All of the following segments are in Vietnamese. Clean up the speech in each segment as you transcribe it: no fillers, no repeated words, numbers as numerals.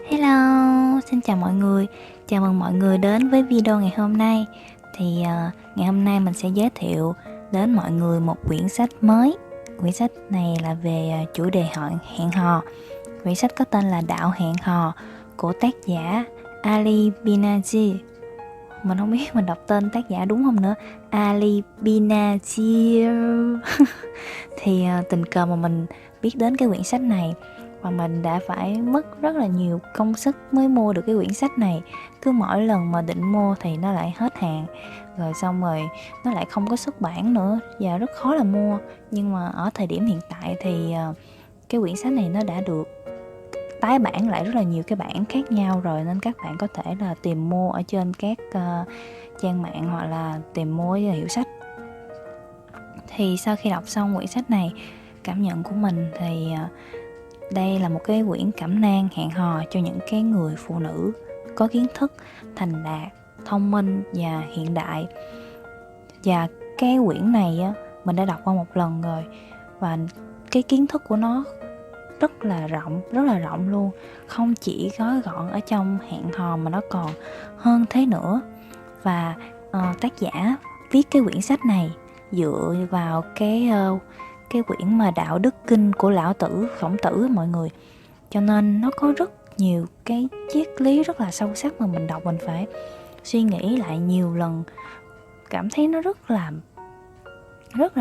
Hello, xin chào mọi người. Chào mừng mọi người đến với video ngày hôm nay. Ngày hôm nay mình sẽ giới thiệu đến mọi người một quyển sách mới. Quyển sách này là về chủ đề hẹn hò. Quyển sách có tên là Đạo Hẹn Hò của tác giả Ali Binaji. Mình không biết mình đọc tên tác giả đúng không nữa. Ali Binaji. Tình cờ mà mình biết đến cái quyển sách này, và mình đã phải mất rất là nhiều công sức mới mua được cái quyển sách này. Cứ mỗi lần mà định mua thì nó lại hết hạn, rồi xong rồi nó lại không có xuất bản nữa và rất khó là mua. Nhưng mà ở thời điểm hiện tại thì cái quyển sách này nó đã được tái bản lại rất là nhiều cái bản khác nhau rồi, nên các bạn có thể là tìm mua ở trên các trang mạng hoặc là tìm mua ở hiệu sách. Thì sau khi đọc xong quyển sách này, cảm nhận của mình thì đây là một cái quyển cẩm nang hẹn hò cho những cái người phụ nữ có kiến thức, thành đạt, thông minh và hiện đại. Và cái quyển này á, mình đã đọc qua một lần rồi, và cái kiến thức của nó rất là rộng luôn. Không chỉ gói gọn ở trong hẹn hò mà nó còn hơn thế nữa. Và tác giả viết cái quyển sách này dựa vào cái quyển mà Đạo Đức Kinh của Lão Tử, Khổng Tử mọi người. Cho nên nó có rất nhiều cái triết lý rất là sâu sắc mà mình đọc mình phải suy nghĩ lại nhiều lần. Cảm thấy nó rất là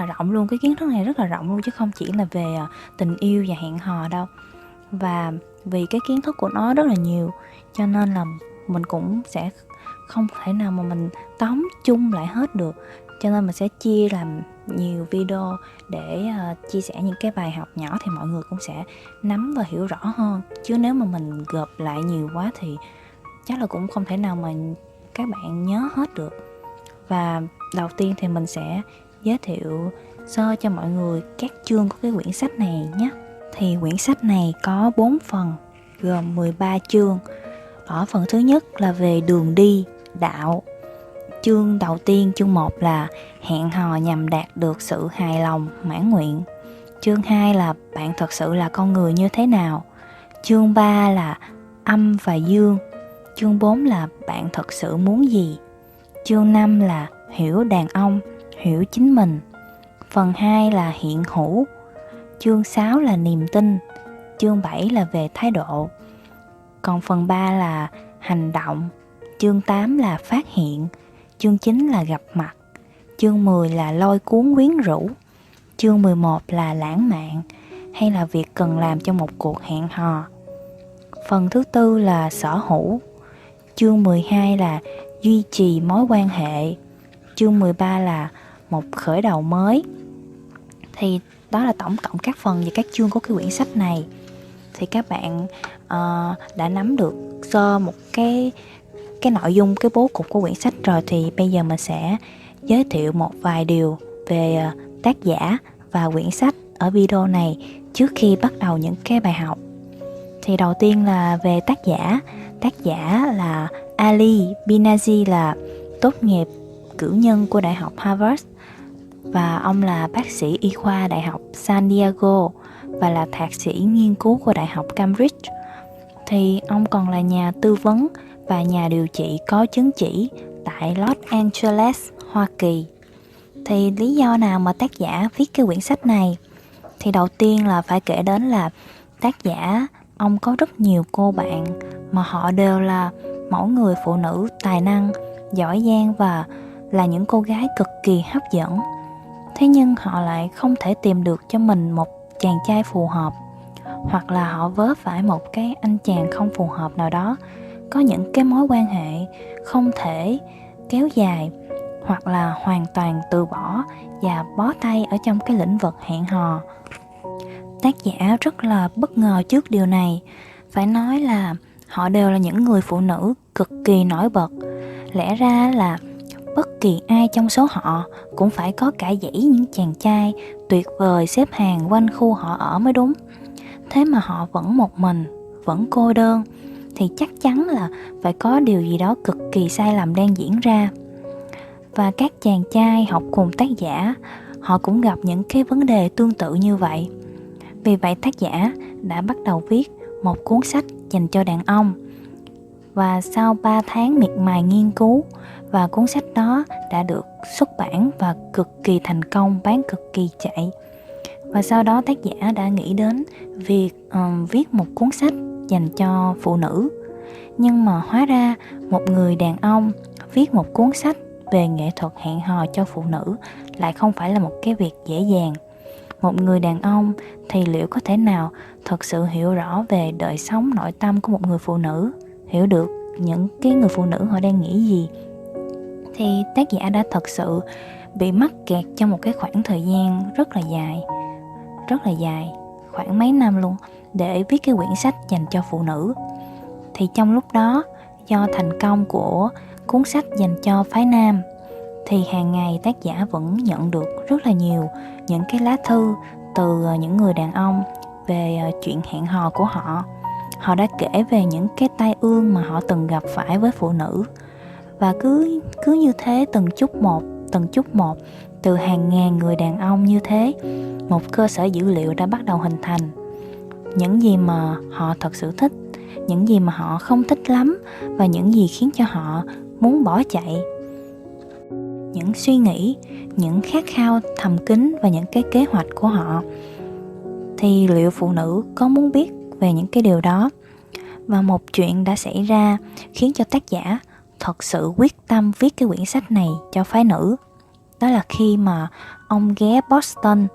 rộng luôn. Cái kiến thức này rất là rộng luôn, chứ không chỉ là về tình yêu và hẹn hò đâu. Và vì cái kiến thức của nó rất là nhiều, cho nên là mình cũng sẽ không thể nào mà mình tóm chung lại hết được. Cho nên mình sẽ chia làm nhiều video để chia sẻ những cái bài học nhỏ thì mọi người cũng sẽ nắm và hiểu rõ hơn. Chứ nếu mà mình gộp lại nhiều quá thì chắc là cũng không thể nào mà các bạn nhớ hết được. Và đầu tiên thì mình sẽ giới thiệu sơ cho mọi người các chương của cái quyển sách này nhé. Thì quyển sách này có 4 phần, gồm 13 chương. Ở phần thứ nhất là về đường đi, đạo. Chương đầu tiên, chương 1 là hẹn hò nhằm đạt được sự hài lòng, mãn nguyện. Chương 2 là bạn thật sự là con người như thế nào. Chương 3 là âm và dương. Chương 4 là bạn thật sự muốn gì. Chương 5 là hiểu đàn ông, hiểu chính mình. Phần 2 là hiện hữu. Chương 6 là niềm tin. Chương 7 là về thái độ. Còn phần 3 là hành động. Chương 8 là phát hiện. Chương 9 là gặp mặt. Chương 10 là lôi cuốn quyến rũ. Chương 11 là lãng mạn, hay là việc cần làm trong một cuộc hẹn hò. Phần thứ tư là sở hữu. Chương 12 là duy trì mối quan hệ. Chương 13 là một khởi đầu mới. Thì đó là tổng cộng các phần và các chương của cái quyển sách này. Thì các bạn đã nắm được sơ một cái nội dung, cái bố cục của quyển sách rồi. Thì bây giờ mình sẽ giới thiệu một vài điều về tác giả và quyển sách ở video này trước khi bắt đầu những cái bài học. Thì đầu tiên là về tác giả. Tác giả là Ali Binaji, là tốt nghiệp cử nhân của Đại học Harvard, và ông là bác sĩ y khoa Đại học San Diego và là thạc sĩ nghiên cứu của Đại học Cambridge. Thì ông còn là nhà tư vấn và nhà điều trị có chứng chỉ tại Los Angeles, Hoa Kỳ. Thì lý do nào mà tác giả viết cái quyển sách này? Thì đầu tiên là phải kể đến là tác giả, ông có rất nhiều cô bạn mà họ đều là mẫu người phụ nữ tài năng, giỏi giang và là những cô gái cực kỳ hấp dẫn. Thế nhưng họ lại không thể tìm được cho mình một chàng trai phù hợp, hoặc là họ vớ phải một cái anh chàng không phù hợp nào đó, có những cái mối quan hệ không thể kéo dài, hoặc là hoàn toàn từ bỏ và bó tay ở trong cái lĩnh vực hẹn hò. Tác giả rất là bất ngờ trước điều này. Phải nói là họ đều là những người phụ nữ cực kỳ nổi bật. Lẽ ra là bất kỳ ai trong số họ cũng phải có cả dãy những chàng trai tuyệt vời xếp hàng quanh khu họ ở mới đúng. Thế mà họ vẫn một mình, vẫn cô đơn, thì chắc chắn là phải có điều gì đó cực kỳ sai lầm đang diễn ra. Và các chàng trai học cùng tác giả, họ cũng gặp những cái vấn đề tương tự như vậy. Vì vậy tác giả đã bắt đầu viết một cuốn sách dành cho đàn ông. Và sau 3 tháng miệt mài nghiên cứu, và cuốn sách đó đã được xuất bản và cực kỳ thành công, bán cực kỳ chạy. Và sau đó tác giả đã nghĩ đến việc viết một cuốn sách dành cho phụ nữ. Nhưng mà hóa ra một người đàn ông viết một cuốn sách về nghệ thuật hẹn hò cho phụ nữ lại không phải là một cái việc dễ dàng. Một người đàn ông thì liệu có thể nào thật sự hiểu rõ về đời sống nội tâm của một người phụ nữ, hiểu được những cái người phụ nữ họ đang nghĩ gì? Thì tác giả đã thật sự bị mắc kẹt trong một cái khoảng thời gian rất là dài, khoảng mấy năm luôn, để viết cái quyển sách dành cho phụ nữ. Thì trong lúc đó, do thành công của cuốn sách dành cho phái nam, thì hàng ngày tác giả vẫn nhận được rất là nhiều những cái lá thư từ những người đàn ông về chuyện hẹn hò của họ. Họ đã kể về những cái tai ương mà họ từng gặp phải với phụ nữ. Và cứ như thế từng chút một, từ hàng ngàn người đàn ông như thế, một cơ sở dữ liệu đã bắt đầu hình thành. Những gì mà họ thật sự thích, những gì mà họ không thích lắm, và những gì khiến cho họ muốn bỏ chạy. Những suy nghĩ, những khát khao thầm kín và những cái kế hoạch của họ. Thì liệu phụ nữ có muốn biết về những cái điều đó? Và một chuyện đã xảy ra khiến cho tác giả thật sự quyết tâm viết cái quyển sách này cho phái nữ. Đó là khi mà ông ghé Boston,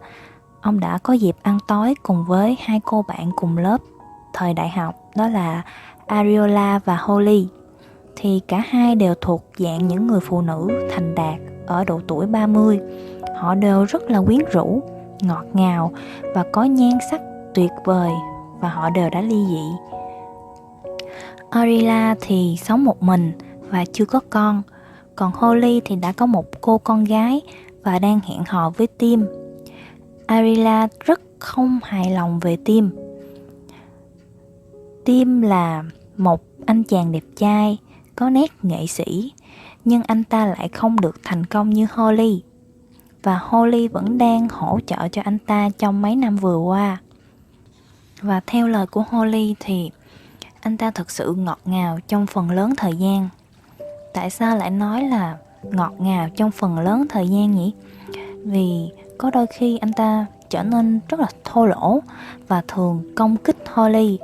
ông đã có dịp ăn tối cùng với hai cô bạn cùng lớp thời đại học, đó là Ariola và Holly. Thì cả hai đều thuộc dạng những người phụ nữ thành đạt ở độ tuổi 30. Họ đều rất là quyến rũ, ngọt ngào và có nhan sắc tuyệt vời, và họ đều đã ly dị. Ariola thì sống một mình và chưa có con, còn Holly thì đã có một cô con gái và đang hẹn hò với Tim. Ariola rất không hài lòng về Tim. Tim là một anh chàng đẹp trai, có nét nghệ sĩ, nhưng anh ta lại không được thành công như Holly. Và Holly vẫn đang hỗ trợ cho anh ta trong mấy năm vừa qua. Và theo lời của Holly thì anh ta thực sự ngọt ngào trong phần lớn thời gian. Tại sao lại nói là ngọt ngào trong phần lớn thời gian nhỉ? Vì có đôi khi anh ta trở nên rất là thô lỗ và thường công kích Holly.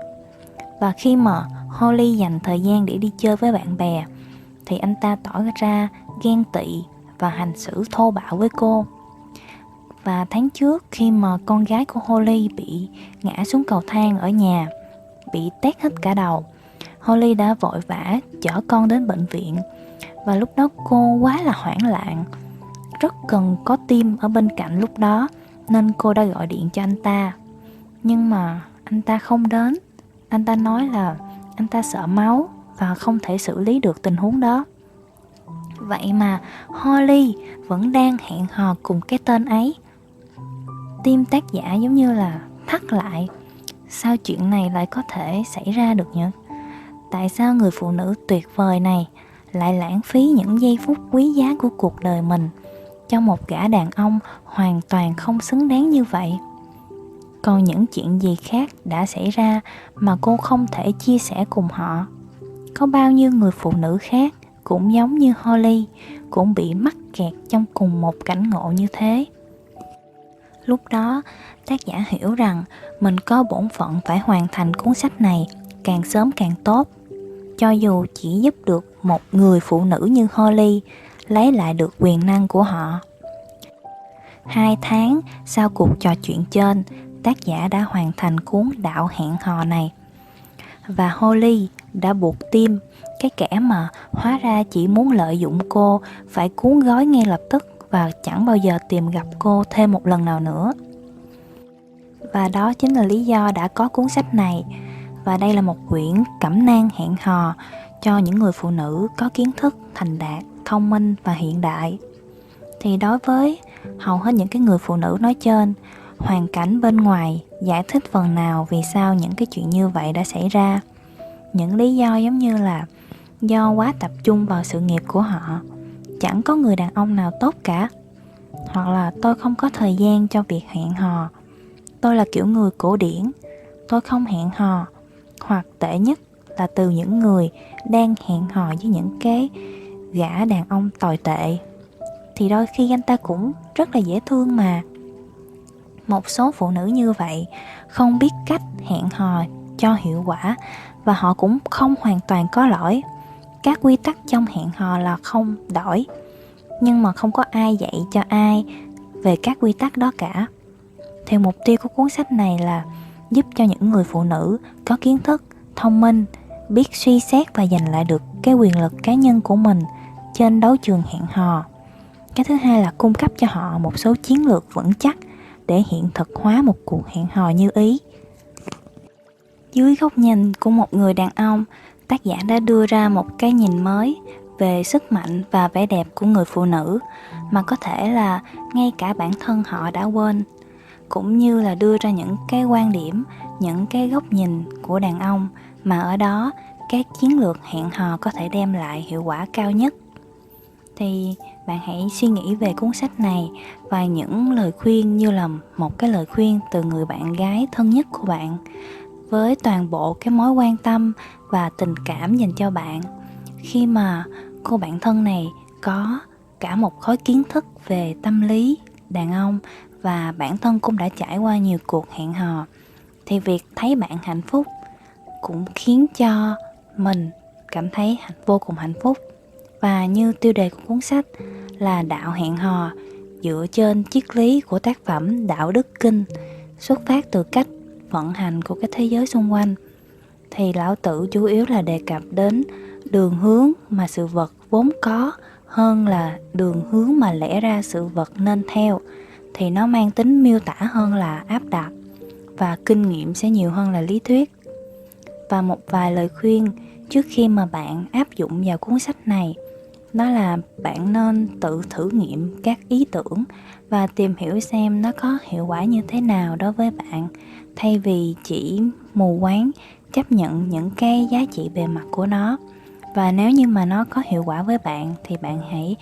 Và khi mà Holly dành thời gian để đi chơi với bạn bè thì anh ta tỏ ra ghen tị và hành xử thô bạo với cô. Và tháng trước, khi mà con gái của Holly bị ngã xuống cầu thang ở nhà, bị tét hết cả đầu, Holly đã vội vã chở con đến bệnh viện. Và lúc đó cô quá là hoảng loạn, rất cần có Tim ở bên cạnh lúc đó, nên cô đã gọi điện cho anh ta. Nhưng mà anh ta không đến. Anh ta nói là anh ta sợ máu và không thể xử lý được tình huống đó. Vậy mà Holly vẫn đang hẹn hò cùng cái tên ấy. Tim tác giả giống như là thắt lại. Sao chuyện này lại có thể xảy ra được nhỉ? Tại sao người phụ nữ tuyệt vời này lại lãng phí những giây phút quý giá của cuộc đời mình cho một gã đàn ông hoàn toàn không xứng đáng như vậy? Còn những chuyện gì khác đã xảy ra mà cô không thể chia sẻ cùng họ? Có bao nhiêu người phụ nữ khác cũng giống như Holly, cũng bị mắc kẹt trong cùng một cảnh ngộ như thế. Lúc đó, tác giả hiểu rằng mình có bổn phận phải hoàn thành cuốn sách này càng sớm càng tốt. Cho dù chỉ giúp được một người phụ nữ như Holly lấy lại được quyền năng của họ. 2 tháng sau cuộc trò chuyện trên, tác giả đã hoàn thành cuốn Đạo hẹn hò này. Và Holly đã buộc Tim, cái kẻ mà hóa ra chỉ muốn lợi dụng cô, phải cuốn gói ngay lập tức và chẳng bao giờ tìm gặp cô thêm một lần nào nữa. Và đó chính là lý do đã có cuốn sách này. Và đây là một quyển cẩm nang hẹn hò cho những người phụ nữ có kiến thức, thành đạt, thông minh và hiện đại. Thì đối với hầu hết những cái người phụ nữ nói trên, hoàn cảnh bên ngoài giải thích phần nào vì sao những cái chuyện như vậy đã xảy ra. Những lý do giống như là do quá tập trung vào sự nghiệp của họ, chẳng có người đàn ông nào tốt cả. Hoặc là tôi không có thời gian cho việc hẹn hò, tôi là kiểu người cổ điển, tôi không hẹn hò, hoặc tệ nhất là từ những người đang hẹn hò với những cái gã đàn ông tồi tệ. Thì đôi khi anh ta cũng rất là dễ thương mà. Một số phụ nữ như vậy không biết cách hẹn hò cho hiệu quả, và họ cũng không hoàn toàn có lỗi. Các quy tắc trong hẹn hò là không đổi, nhưng mà không có ai dạy cho ai về các quy tắc đó cả. Thì mục tiêu của cuốn sách này là giúp cho những người phụ nữ có kiến thức, thông minh, biết suy xét và giành lại được cái quyền lực cá nhân của mình trên đấu trường hẹn hò. Cái thứ hai là cung cấp cho họ một số chiến lược vững chắc để hiện thực hóa một cuộc hẹn hò như ý. Dưới góc nhìn của một người đàn ông, tác giả đã đưa ra một cái nhìn mới về sức mạnh và vẻ đẹp của người phụ nữ mà có thể là ngay cả bản thân họ đã quên, cũng như là đưa ra những cái quan điểm, những cái góc nhìn của đàn ông mà ở đó các chiến lược hẹn hò có thể đem lại hiệu quả cao nhất. Thì bạn hãy suy nghĩ về cuốn sách này và những lời khuyên như là một cái lời khuyên từ người bạn gái thân nhất của bạn, với toàn bộ cái mối quan tâm và tình cảm dành cho bạn, khi mà cô bạn thân này có cả một khối kiến thức về tâm lý đàn ông và bản thân cũng đã trải qua nhiều cuộc hẹn hò. Thì việc thấy bạn hạnh phúc cũng khiến cho mình cảm thấy vô cùng hạnh phúc. Và như tiêu đề của cuốn sách là đạo hẹn hò dựa trên triết lý của tác phẩm Đạo Đức Kinh, xuất phát từ cách vận hành của cái thế giới xung quanh, thì Lão Tử chủ yếu là đề cập đến đường hướng mà sự vật vốn có hơn là đường hướng mà lẽ ra sự vật nên theo. Thì nó mang tính miêu tả hơn là áp đặt, và kinh nghiệm sẽ nhiều hơn là lý thuyết. Và một vài lời khuyên trước khi mà bạn áp dụng vào cuốn sách này, đó là bạn nên tự thử nghiệm các ý tưởng và tìm hiểu xem nó có hiệu quả như thế nào đối với bạn, thay vì chỉ mù quáng chấp nhận những cái giá trị bề mặt của nó. Và nếu như mà nó có hiệu quả với bạn thì bạn hãy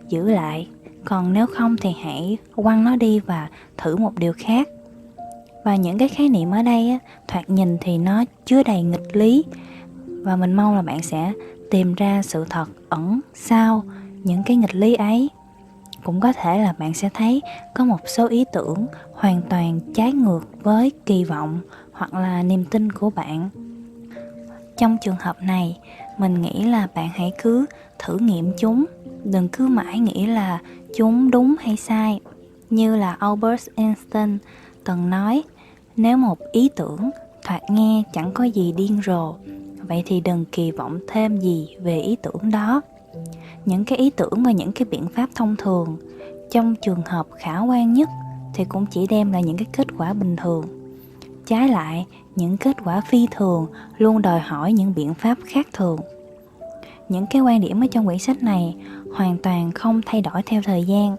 giữ lại, còn nếu không thì hãy quăng nó đi và thử một điều khác. Và những cái khái niệm ở đây thoạt nhìn thì nó chứa đầy nghịch lý, và mình mong là bạn sẽ tìm ra sự thật ẩn sau những cái nghịch lý ấy. Cũng có thể là bạn sẽ thấy có một số ý tưởng hoàn toàn trái ngược với kỳ vọng hoặc là niềm tin của bạn. Trong trường hợp này, mình nghĩ là bạn hãy cứ thử nghiệm chúng, đừng cứ mãi nghĩ là chúng đúng hay sai. Như là Albert Einstein từng nói, nếu một ý tưởng thoạt nghe chẳng có gì điên rồ, vậy thì đừng kỳ vọng thêm gì về ý tưởng đó. Những cái ý tưởng và những cái biện pháp thông thường, trong trường hợp khả quan nhất thì cũng chỉ đem lại những cái kết quả bình thường. Trái lại, những kết quả phi thường luôn đòi hỏi những biện pháp khác thường. Những cái quan điểm ở trong quyển sách này hoàn toàn không thay đổi theo thời gian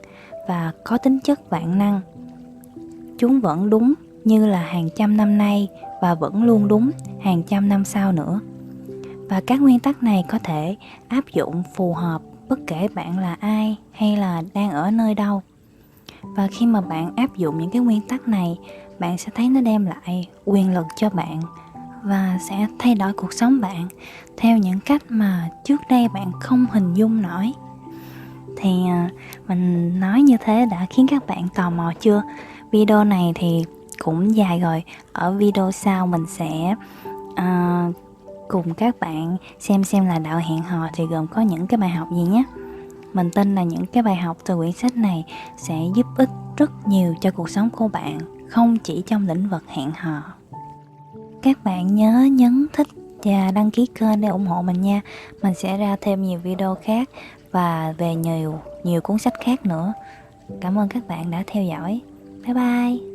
và có tính chất vạn năng. Chúng vẫn đúng như là hàng trăm năm nay và vẫn luôn đúng hàng trăm năm sau nữa. Và các nguyên tắc này có thể áp dụng phù hợp bất kể bạn là ai hay là đang ở nơi đâu. Và khi mà bạn áp dụng những cái nguyên tắc này, bạn sẽ thấy nó đem lại quyền lực cho bạn và sẽ thay đổi cuộc sống bạn theo những cách mà trước đây bạn không hình dung nổi. Thì mình nói như thế đã khiến các bạn tò mò chưa? Video này thì cũng dài rồi. Ở video sau mình sẽ cùng các bạn xem là đạo hẹn hò thì gồm có những cái bài học gì nhé. Mình tin là những cái bài học từ quyển sách này sẽ giúp ích rất nhiều cho cuộc sống của bạn, không chỉ trong lĩnh vực hẹn hò. Các bạn nhớ nhấn thích và đăng ký kênh để ủng hộ mình nha. Mình sẽ ra thêm nhiều video khác và về nhiều cuốn sách khác nữa. Cảm ơn các bạn đã theo dõi. Bye bye.